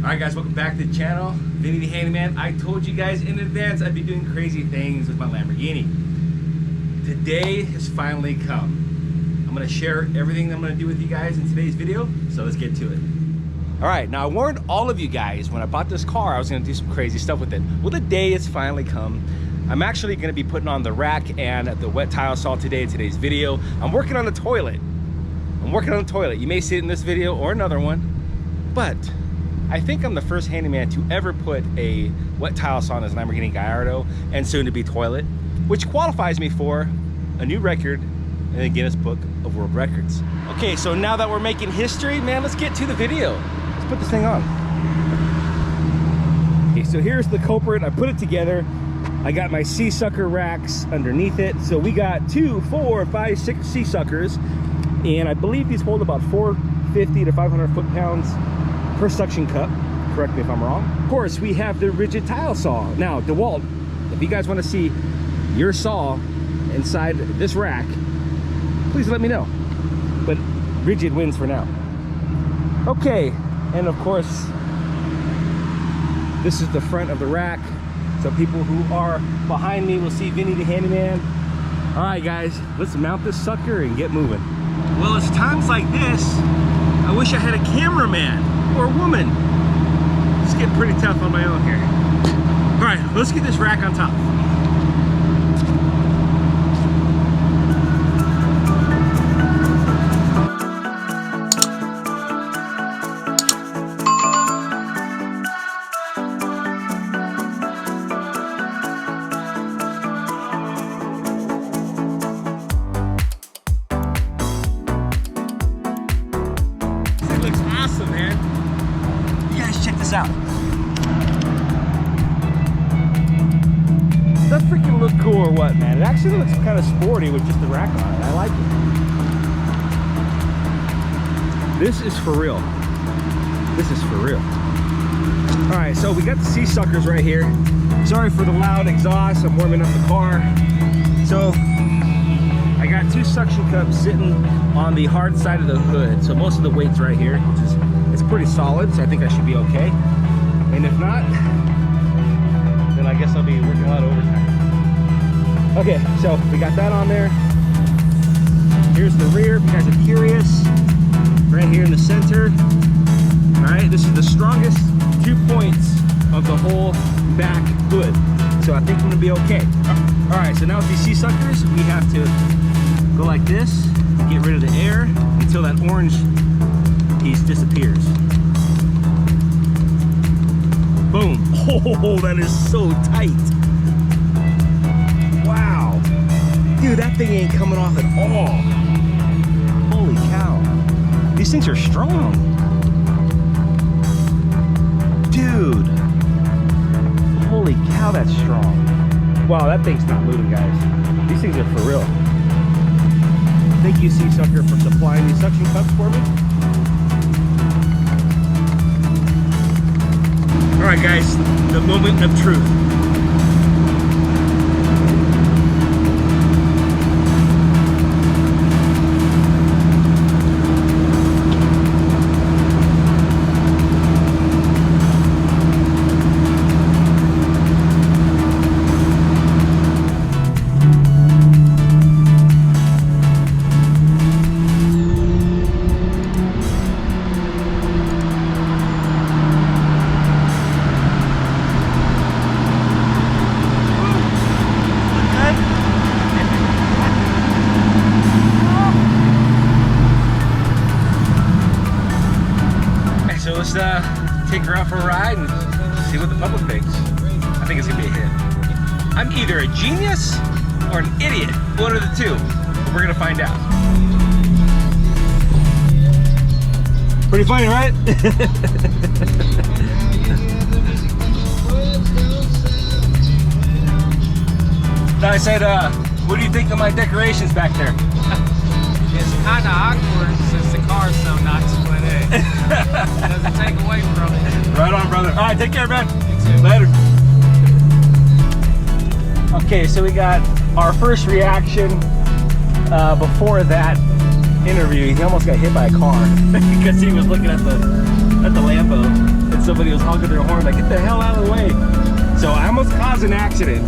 Alright guys, welcome back to the channel. Vinny the Handyman. I told you guys in advance I'd be doing crazy things with my Lamborghini. Today has finally come. I'm going to share everything I'm going to do with you guys in today's video, so let's get to it. Alright, now I warned all of you guys when I bought this car I was going to do some crazy stuff with it. Well, the day has finally come. I'm actually going to be putting on the rack and the wet tile saw today in today's video. I'm working on the toilet. You may see it in this video or another one, but I think I'm the first handyman to ever put a wet tile saw on his Lamborghini Gallardo and soon to be toilet, which qualifies me for a new record in the Guinness Book of World Records. Okay, so now that we're making history, man, let's get to the video. Let's put this thing on. Okay, so here's the culprit. I put it together. I got my sea sucker racks underneath it. So we got 2, 4, 5, 6 sea suckers, and I believe these hold about 450 to 500 foot-pounds per suction cup. Correct me if I'm wrong. Of course, we have the Ridgid Tile Saw. Now, DeWalt, if you guys want to see your saw inside this rack, please let me know. But Ridgid wins for now. Okay, and of course, this is the front of the rack. So people who are behind me will see Vinny the Handyman. All right, guys, let's mount this sucker and get moving. Well, it's times like this, I wish I had a cameraman or a woman. It's getting pretty tough on my own here. All right, let's get this rack on top. It looks awesome, man. You guys check this out. Does that freaking look cool or what, man? It actually looks kind of sporty with just the rack on it. I like it. This is for real. This is for real. All right, so we got the sea suckers right here. Sorry for the loud exhaust. I'm warming up the car. So I got 2 suction cups sitting on the hard side of the hood. So most of the weight's right here, which is it's pretty solid. So I think I should be okay. And if not, then I guess I'll be working a lot of overtime. Okay, so we got that on there. Here's the rear, if you guys are curious. Right here in the center. All right, this is the strongest 2 points of the whole back hood. So I think I'm gonna be okay. All right, so now with these sea suckers, we have to go like this, get rid of the air until that orange piece disappears. Boom. Oh, that is so tight. Wow. Dude, that thing ain't coming off at all. Holy cow. These things are strong. Dude. Holy cow, that's strong. Wow, that thing's not moving, guys. These things are for real. Thank you, Sea Sucker, for supplying these suction cups for me. All right, guys, the moment of truth. Let's take her out for a ride and see what the public thinks. I think it's gonna be a hit. I'm either a genius or an idiot, one of the two, but we're gonna find out. Pretty funny, right? I said, what do you think of my decorations back there? It's kind of awkward since the car's so nice, but it doesn't take away from it. Right on, brother. All right, take care, man. You too. Later. Okay, so we got our first reaction before that interview. He almost got hit by a car because he was looking at the Lambo. and somebody was honking their horn like, get the hell out of the way. So I almost caused an accident.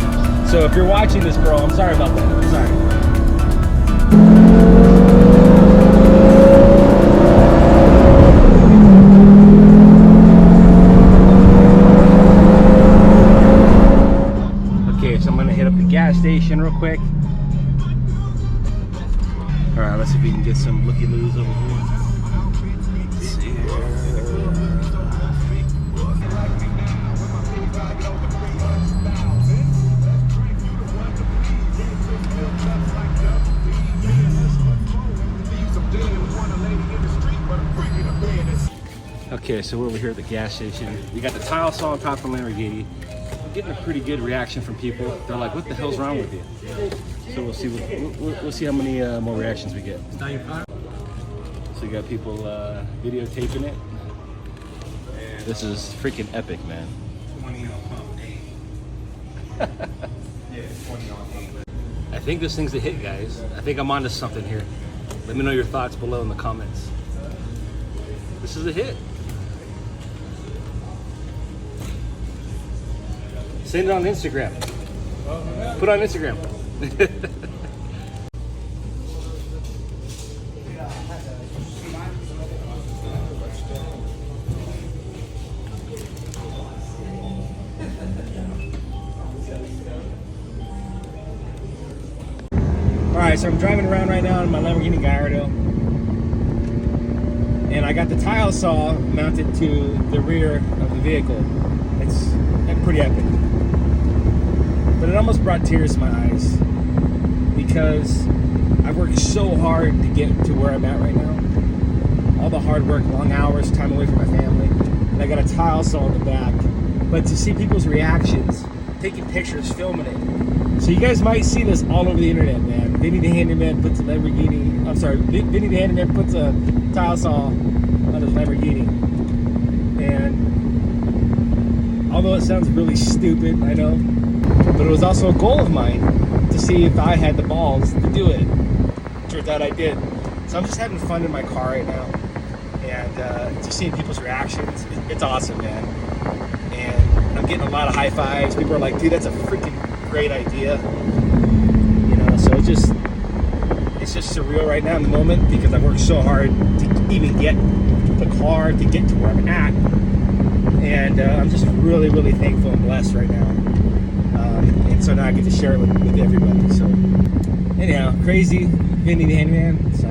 So if you're watching this, bro, I'm sorry about that. I'm sorry. Gas station real quick. All right, let's see if we can get some looky-loos over here. Let's see here. Okay, so we're over here at the gas station. We got the tile saw on top of the Lamborghini. Getting a pretty good reaction from people. They're like, "What the hell's wrong with you?" So we'll see. We'll see how many more reactions we get. So you got people videotaping it. This is freaking epic, man. 20 on pump 8. Yeah, 20 on 8. I think this thing's a hit, guys. I think I'm onto something here. Let me know your thoughts below in the comments. This is a hit. Send it on Instagram. Put it on Instagram. Alright, so I'm driving around right now in my Lamborghini Gallardo. And I got the tile saw mounted to the rear of the vehicle. It's pretty epic. But it almost brought tears to my eyes because I've worked so hard to get to where I'm at right now. All the hard work, long hours, time away from my family. And I got a tile saw in the back. But to see people's reactions, taking pictures, filming it. So you guys might see this all over the internet, man. Vinny the Handyman puts a Lamborghini, I'm sorry, Vinny the Handyman puts a tile saw on his Lamborghini. And although it sounds really stupid, I know, but it was also a goal of mine to see if I had the balls to do it. Turns out I did. So I'm just having fun in my car right now, and just seeing people's reactions. It's awesome, man. And I'm getting a lot of high fives. People are like, dude, that's a freaking great idea. You know, so it's just surreal right now in the moment because I worked so hard to even get the car, to get to where I'm at. And I'm just really, really thankful and blessed right now. And so now I get to share it with everybody. So anyhow, crazy Vinny the Handyman. So